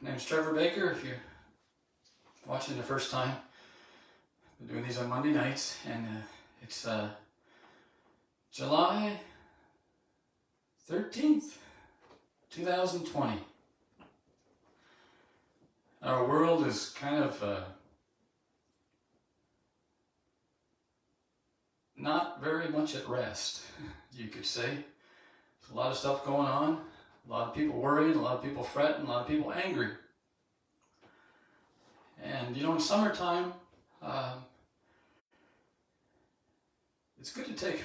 My name's Trevor Baker. If you're watching the first time, I'm doing these on Monday nights, and it's July 13th, 2020. Our world is kind of not very much at rest, you could say. There's a lot of stuff going on, a lot of people worried, a lot of people fretting, a lot of people angry. And you know, in summertime, it's good to take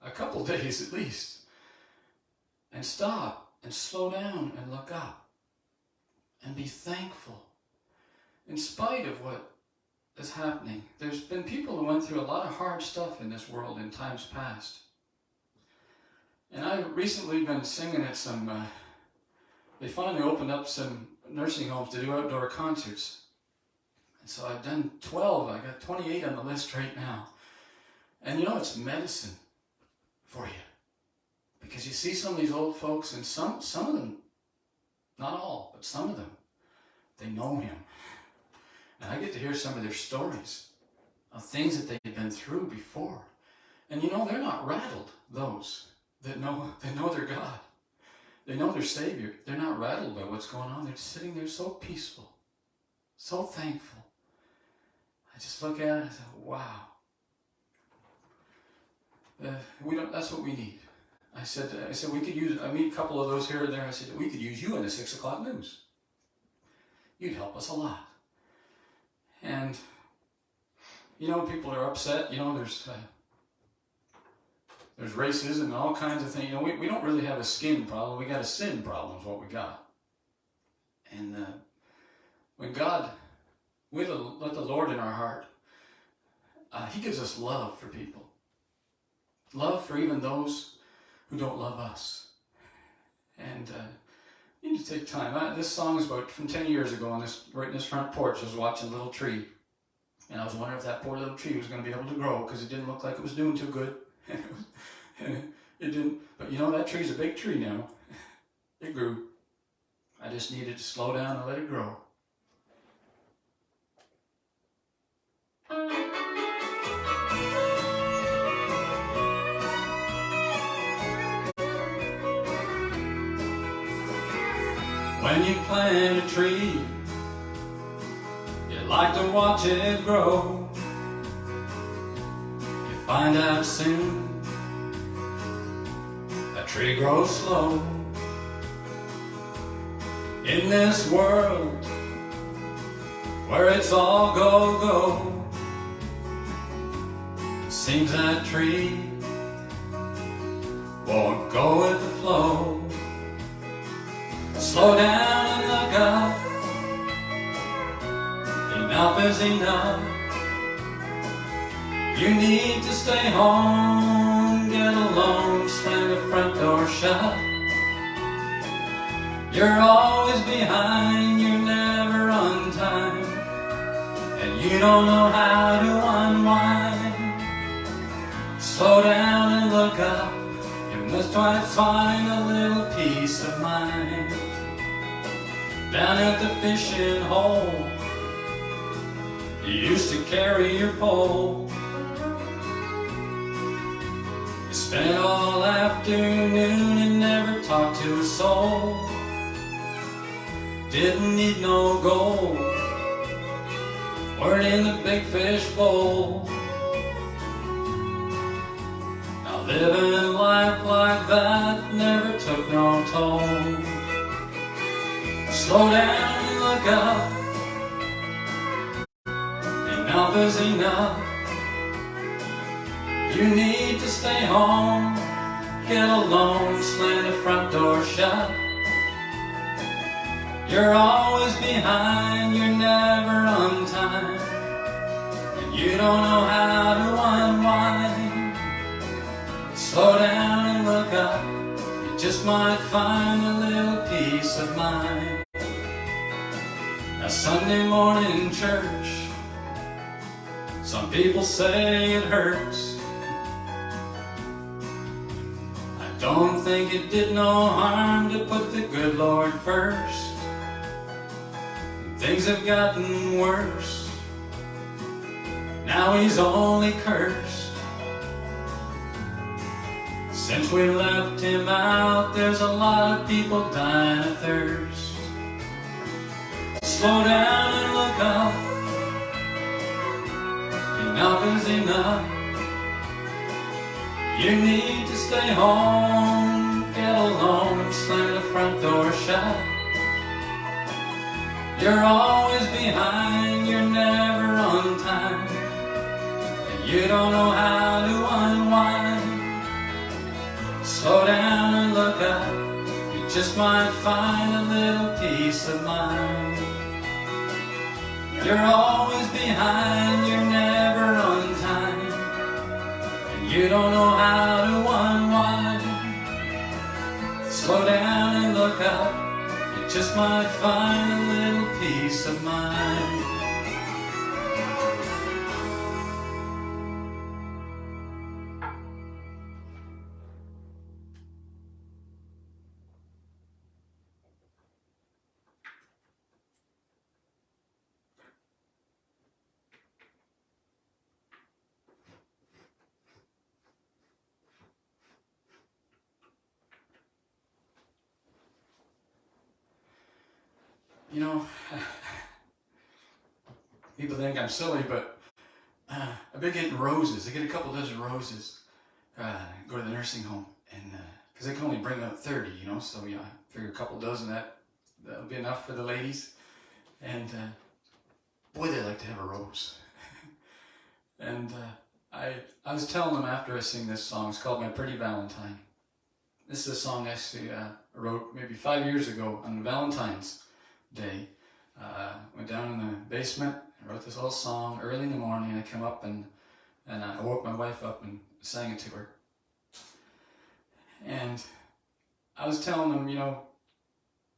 a couple days at least and stop and slow down and look up and be thankful in spite of what is happening. There's been people who went through a lot of hard stuff in this world in times past. And I've recently been singing at some, they finally opened up some nursing homes to do outdoor concerts. And so I've done 12, I got 28 on the list right now. And you know, it's medicine for you. Because you see some of these old folks, and some of them, not all, but some of them, they know him. And I get to hear some of their stories of things that they've been through before. And you know, they're not rattled, those that know their God. They know their Savior. They're not rattled by what's going on. They're sitting there so peaceful, so thankful. I just look at it and I say, wow. That's what we need. I said we could use, I meet a couple of those here and there. I said, we could use you in the 6 o'clock news. You'd help us a lot. And, you know, people are upset. You know, there's racism and all kinds of things. You know, we don't really have a skin problem. We got a sin problem is what we got. And when God, we let the Lord in our heart, He gives us love for people. Love for even those who don't love us. And you need to take time. This song is about from 10 years ago, right in this front porch. I was watching a little tree. And I was wondering if that poor little tree was going to be able to grow, because it didn't look like it was doing too good. And it didn't. But you know, that tree's a big tree now. It grew. I just needed to slow down and let it grow. When you plant a tree, you like to watch it grow. You find out soon that tree grows slow. In this world where it's all go, go, seems that tree won't go with the flow. Slow down and look up. Enough is enough. You need to stay home, get alone, slam the front door shut. You're always behind, you're never on time, and you don't know how to unwind. Slow down and look up. You must try to find a little peace of mind. Down at the fishing hole, you used to carry your pole. You spent all afternoon and never talked to a soul. Didn't need no gold, weren't in the big fish bowl. Now living life like that never took no toll. Slow down and look up. Enough is enough. You need to stay home, get alone, slam the front door shut. You're always behind, you're never on time, and you don't know how to unwind. Slow down and look up. You just might find a little peace of mind. Now Sunday morning church, some people say it hurts. I don't think it did no harm to put the good Lord first. things have gotten worse. Now he's only cursed. Since we left him out, there's a lot of people dying of thirst. Slow down and look up. Enough is enough. You need to stay home, get alone, slam the front door shut. You're always behind, you're never on time, and you don't know how to unwind. Slow down and look up, you just might find a little peace of mind. You're always behind, you're never on time, and you don't know how to unwind. Slow down and look up, you just might find a little peace of mind. You know, people think I'm silly, but I've been getting roses. I get a couple dozen roses. Go to the nursing home, and because they can only bring out 30, you know, so yeah, I figure a couple dozen that'll be enough for the ladies. And boy, they like to have a rose. And I was telling them after I sing this song, it's called My Pretty Valentine. This is a song actually I wrote maybe 5 years ago on Valentines Day. Went down in the basement and wrote this whole song early in the morning. I came up and I woke my wife up and sang it to her. And I was telling them, you know,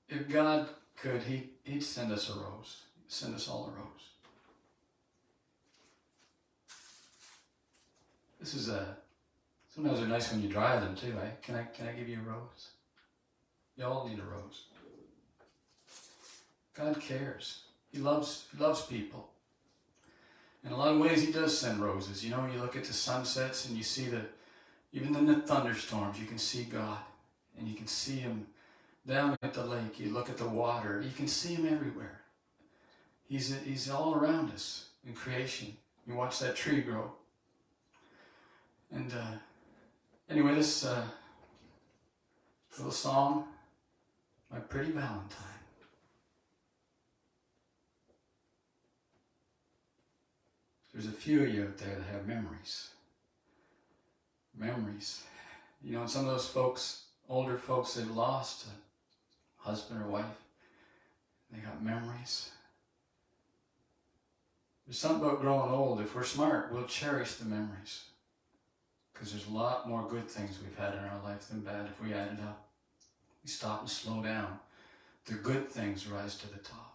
if God could, he'd send us a rose. He'd send us all a rose. This is sometimes they're nice when you dry them too. Can I give you a rose? You all need a rose. God cares. He loves people. In a lot of ways, he does send roses. You know, you look at the sunsets and you see even in the thunderstorms, you can see God. And you can see him down at the lake. You look at the water. You can see him everywhere. He's all around us in creation. You watch that tree grow. And anyway, this little song, My Pretty Valentine. There's a few of you out there that have memories. Memories. You know, and some of those folks, older folks, they've lost a husband or wife. They got memories. There's something about growing old. If we're smart, we'll cherish the memories. Because there's a lot more good things we've had in our life than bad if we add it up. We stop and slow down. The good things rise to the top.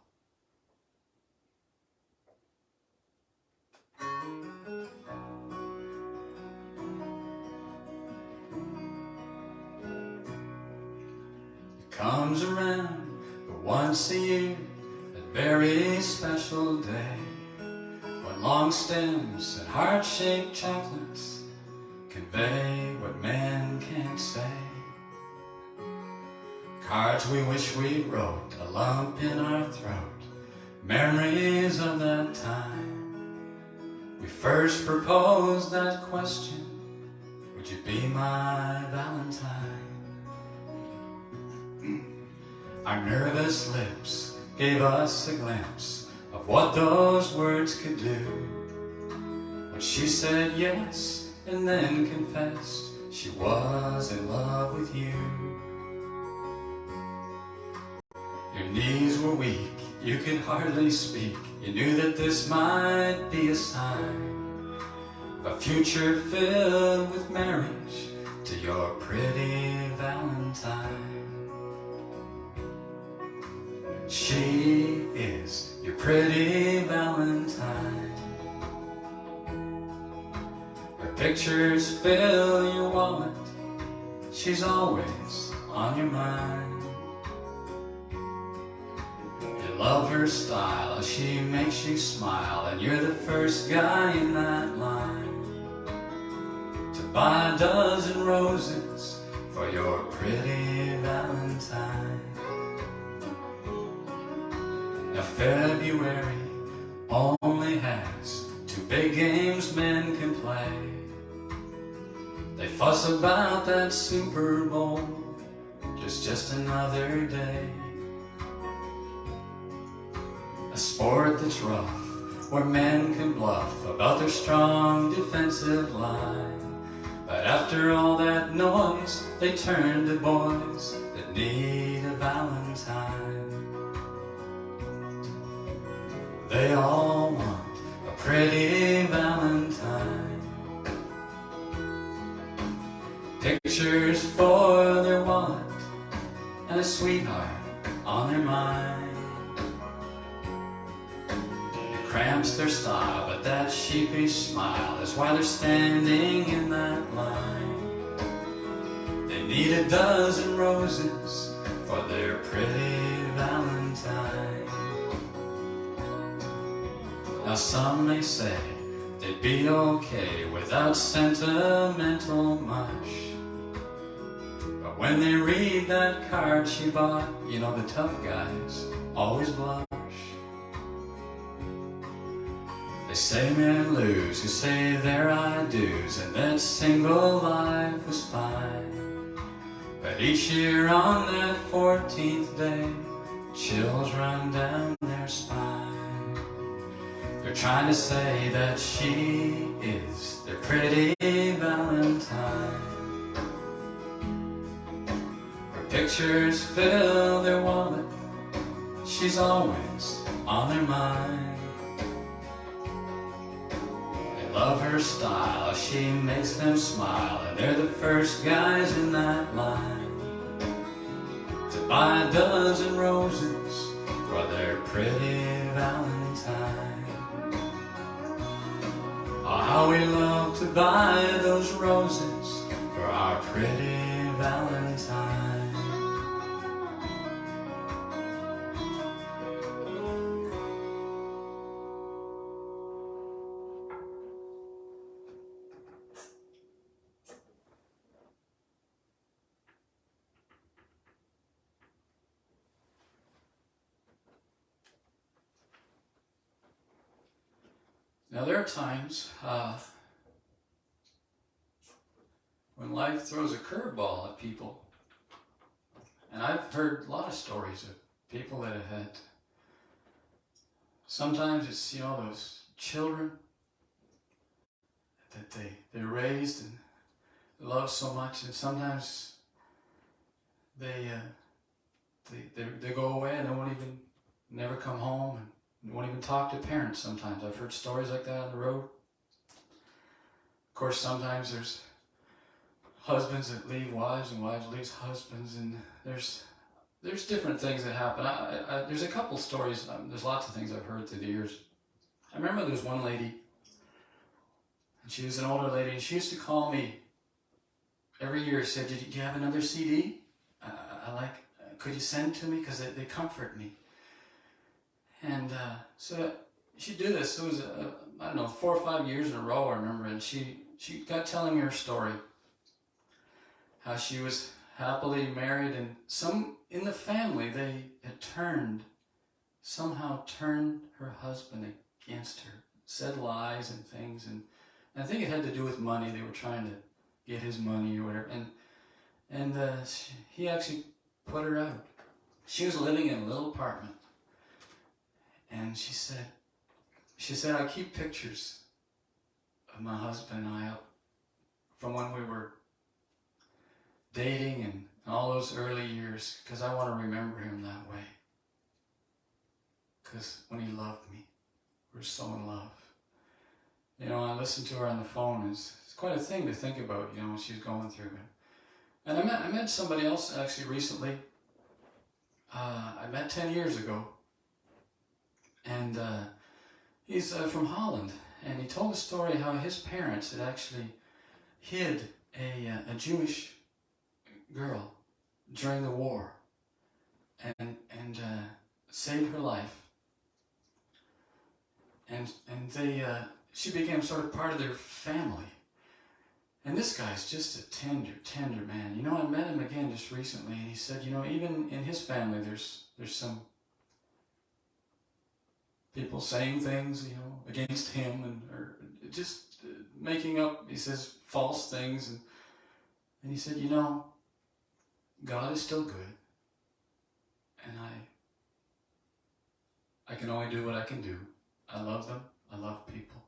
It comes around but once a year, that very special day, when long stems and heart-shaped chocolates convey what men can't say. Cards we wish we wrote, a lump in our throat, memories of that time we first proposed that question, would you be my Valentine? Our nervous lips gave us a glimpse of what those words could do, when she said yes and then confessed she was in love with you. Your knees were weak, you could hardly speak. You knew that this might be a sign of a future filled with marriage to your pretty Valentine. She is your pretty Valentine. Her pictures fill your wallet. She's always on your mind. Love her style, she makes you smile, and you're the first guy in that line to buy a dozen roses for your pretty Valentine. Now February only has 2 big games men can play. They fuss about that Super Bowl, just another day. A sport that's rough, where men can bluff about their strong defensive line. But after all that noise, they turn to boys that need a Valentine. They all want a pretty Valentine. Pictures for their wallet and a sweetheart on their mind. Cramps their style, but that sheepish smile is why they're standing in that line. They need a dozen roses for their pretty Valentine. Now some may say they'd be okay without sentimental mush, but when they read that card she bought, you know the tough guys always blush. They say men lose who say their I do's, and that single life was fine. But each year on that 14th day, chills run down their spine. They're trying to say that she is their pretty Valentine. Her pictures fill their wallet, she's always on their mind. Love her style, she makes them smile, and they're the first guys in that line to buy a dozen roses for their pretty Valentine. Oh, how we love to buy those roses for our pretty Valentine. Now there are times when life throws a curveball at people, and I've heard a lot of stories of people that have had, sometimes it's, those children that they raised and love so much, and sometimes they go away and they won't even never come home, and they won't even talk to parents. Sometimes I've heard stories like that on the road. Of course, sometimes there's husbands that leave wives and wives leave husbands, and there's different things that happen. There's a couple stories. There's lots of things I've heard through the years. I remember there was one lady, and she was an older lady, and she used to call me every year. She said, "Do you have another CD? Could you send to me? Because they comfort me." And so she'd do this. It was, 4 or 5 years in a row, I remember. And she got telling me her story. How she was happily married, and some in the family, they had somehow turned her husband against her. Said lies and things. And I think it had to do with money. They were trying to get his money or whatever. And he actually put her out. She was living in a little apartment. And she said, "I keep pictures of my husband and I up from when we were dating and all those early years, because I want to remember him that way. Because when he loved me, we were so in love." I listened to her on the phone. It's quite a thing to think about, what she's going through. And I met somebody else actually recently. I met 10 years ago. And he's from Holland, and he told a story how his parents had actually hid a Jewish girl during the war, and saved her life. And she became sort of part of their family. And this guy's just a tender man. You know, I met him again just recently, and he said, you know, even in his family, there's some people saying things, you know, against him, or just making up, he says, false things. And he said, you know, God is still good, and I can only do what I can do. I love them. I love people.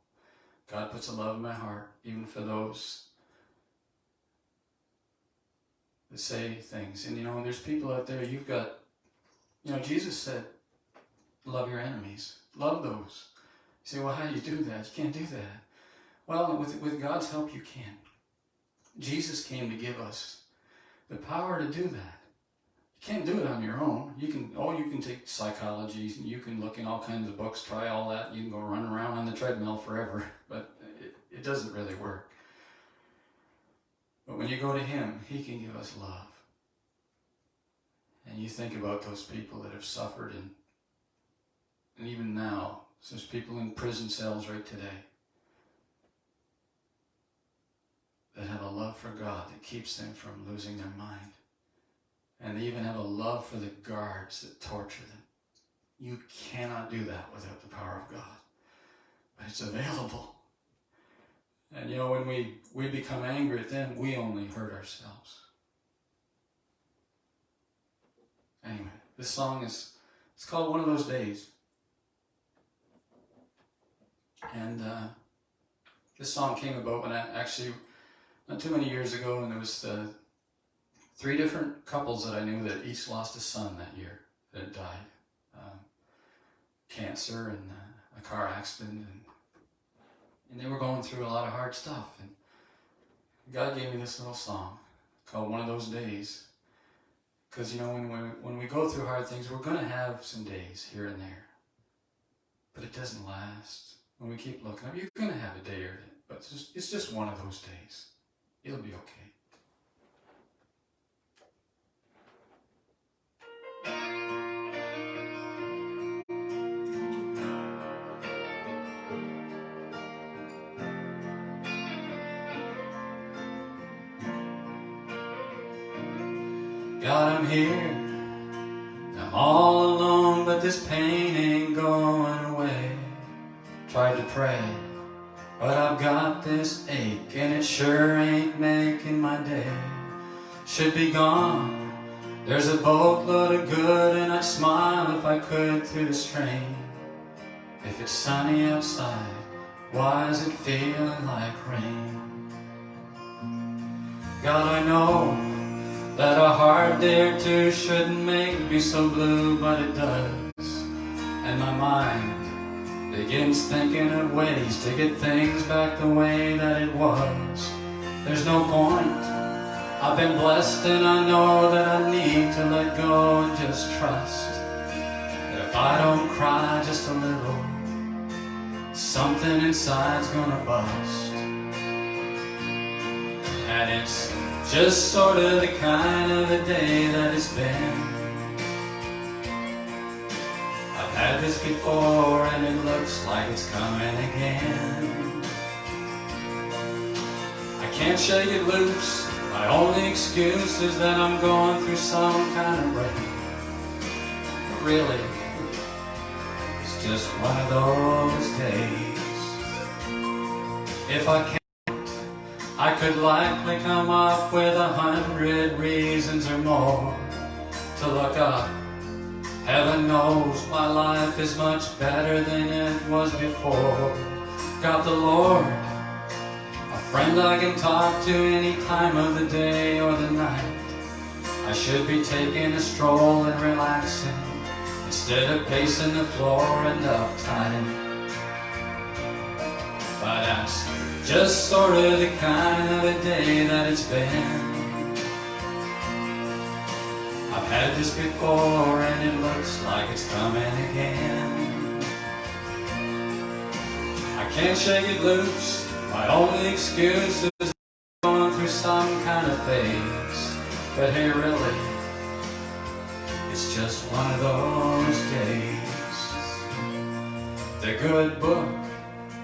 God puts a love in my heart, even for those that say things. And you know, there's people out there, you've got, you know, Jesus said, love your enemies. Love those. You say, well, how do you do that? You can't do that. Well, with God's help, you can. Jesus came to give us the power to do that. You can't do it on your own. You can take psychology, and you can look in all kinds of books, try all that. You can go run around on the treadmill forever, but it doesn't really work. But when you go to him, he can give us love. And you think about those people that have suffered, and even now, there's people in prison cells right today that have a love for God that keeps them from losing their mind. And they even have a love for the guards that torture them. You cannot do that without the power of God. But it's available. And you know, when we become angry at them, we only hurt ourselves. Anyway, this song it's called One of Those Days. And this song came about when not too many years ago, and there was 3 different couples that I knew that each lost a son that year that had died. Cancer and a car accident, and they were going through a lot of hard stuff. And God gave me this little song called One of Those Days. Because, you know, when we go through hard things, we're going to have some days here and there. But it doesn't last. When we keep looking up, you're going to have a day or two, but it's just one of those days. It'll be okay. God, I'm here. I'm all alone, but this pain ain't going away. Tried to pray, but I've got this ache, and it sure ain't making my day. Should be gone. There's a boatload of good, and I'd smile if I could through the strain. If it's sunny outside, why is it feeling like rain? God, I know that a hard day or two shouldn't make me so blue, but it does. And my mind begins thinking of ways to get things back the way that it was. There's no point. I've been blessed, and I know that I need to let go and just trust that if I don't cry just a little, something inside's gonna bust. And it's just sort of the kind of a day that it's been. I've had this before, and it looks like it's coming again. I can't shake it loose. My only excuse is that I'm going through some kind of break. But really, it's just one of those days. If I can't, I could likely come up with 100 reasons or more to look up. Heaven knows my life is much better than it was before. Got the Lord, a friend I can talk to any time of the day or the night. I should be taking a stroll and relaxing instead of pacing the floor and uptight. But that's just sort of the kind of a day that it's been. I've had this before, and it looks like it's coming again. I can't shake it loose. My only excuse is going through some kind of phase. But hey, really, It's just one of those days. The good book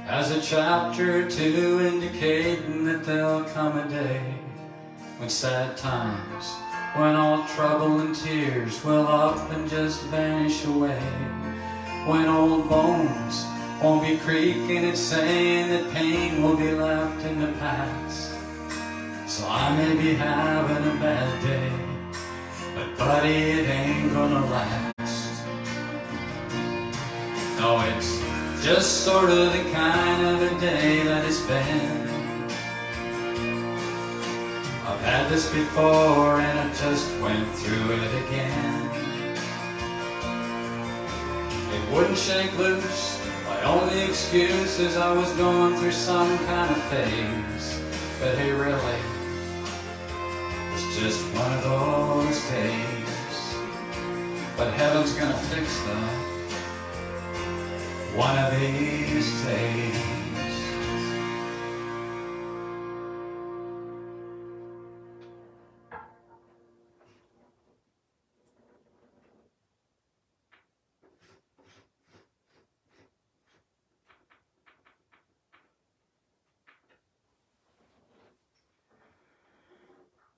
has a chapter or two indicating that there'll come a day when sad times, when all trouble and tears will up and just vanish away. When old bones won't be creaking and saying that pain will be left in the past. So I may be having a bad day, but buddy, it ain't gonna last. No, it's just sort of the kind of a day that it's been. I've had this before and I just went through it again. It wouldn't shake loose. My only excuse is I was going through some kind of phase. But hey, really, it's just one of those days. But heaven's gonna fix that one of these days.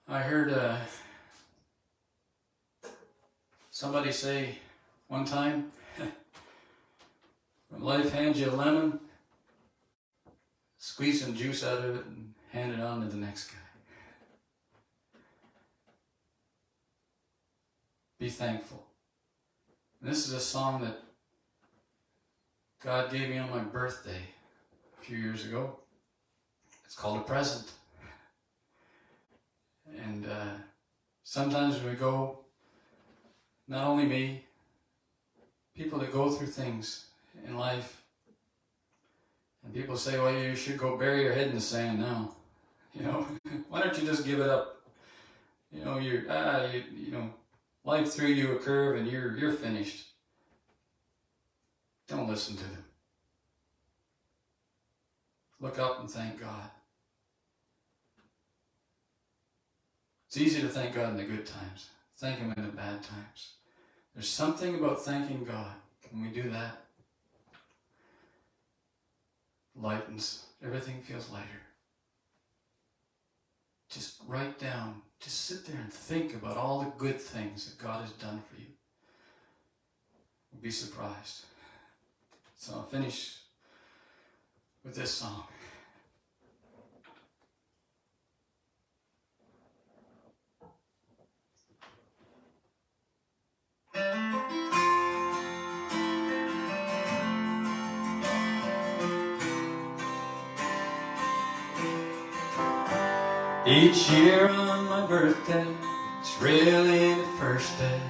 I heard somebody say one time, when life hands you a lemon, squeeze some juice out of it and hand it on to the next guy. Be thankful. And this is a song that God gave me on my birthday a few years ago. It's called A Present. And sometimes we go, not only me, people that go through things in life, and people say, well, you should go bury your head in the sand now. You know, why don't you just give it up? You know, you know, life threw you a curve and you're finished. Don't listen to them. Look up and thank God. It's easy to thank God in the good times. Thank Him in the bad times. There's something about thanking God. When we do that, lightens. Everything feels lighter. Just write down. Just sit there and think about all the good things that God has done for you. You'll be surprised. So I'll finish with this song. Each year on my birthday, it's really the first day,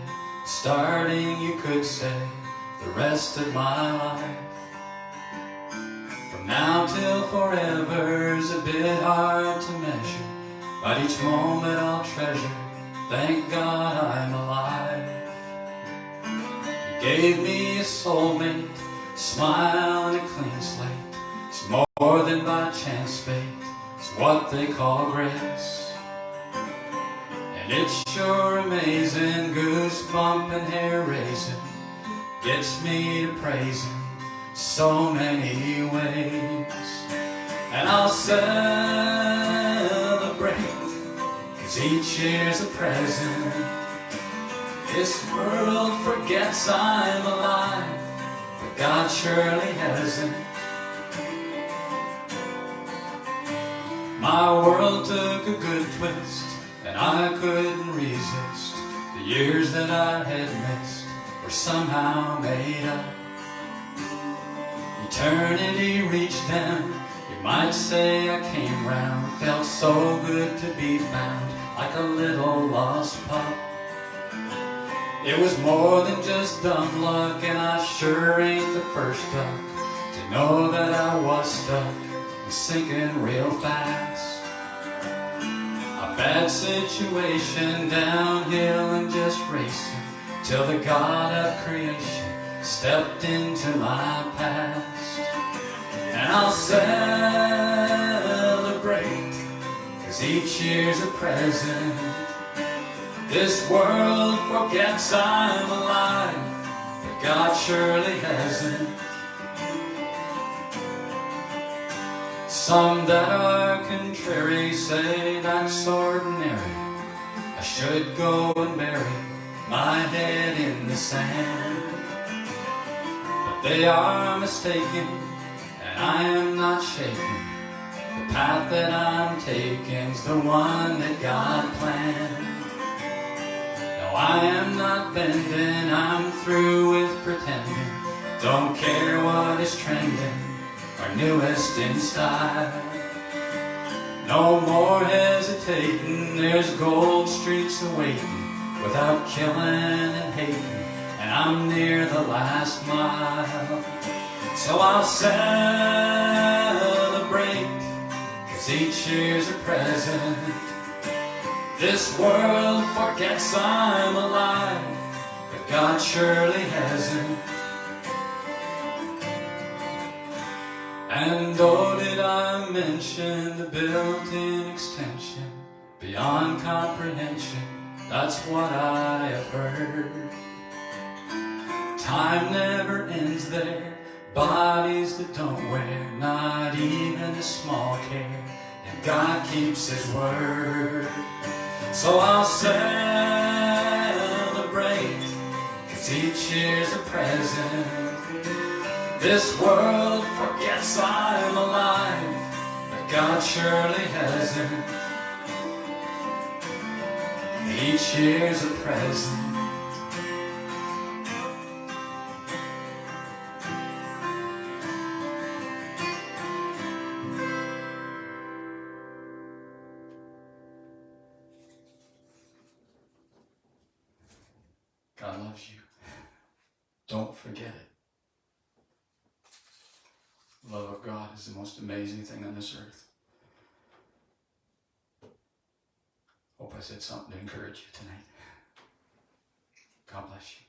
starting, you could say, the rest of my life. From now till forever's a bit hard to measure, but each moment I'll treasure, thank God I'm alive. You gave me a soulmate, a smile and a clean slate. It's more than by chance fate, it's what they call grace. And it's sure amazing, goosebump and hair raising, gets me to praise Him so many ways. And I'll celebrate, 'cause each year's a present. This world forgets I'm alive, but God surely hasn't. My world took a good twist, and I couldn't resist. The years that I had missed were somehow made up. Eternity reached them, you might say I came round. Felt so good to be found, like a little lost pup. It was more than just dumb luck, and I sure ain't the first duck to know that I was stuck and sinking real fast. A bad situation, downhill and just racing, till the God of creation stepped into my past. And I'll celebrate, 'cause each year's a present. This world forgets I'm alive, but God surely hasn't. Some that are contrary say that's ordinary. I should go and bury my head in the sand. But they are mistaken, and I am not shaken. The path that I'm taking's the one that God planned. No, I am not bending, I'm through with pretending. Don't care what is trending or newest in style. No more hesitating, there's gold streets awaiting without killing and hating, and I'm near the last mile. So I'll celebrate, 'cause each year's a present. This world forgets I'm alive, but God surely hasn't. And oh, did I mention the built-in extension beyond comprehension? That's what I have heard. Time never ends there. Bodies that don't wear not even a small care, and God keeps His word. So I'll celebrate, 'cause each year's a present. This world forgets I'm alive, but God surely hasn't. Each year's a present. God loves you. Don't forget it. The love of God is the most amazing thing on this earth. Hope I said something to encourage you tonight. God bless you.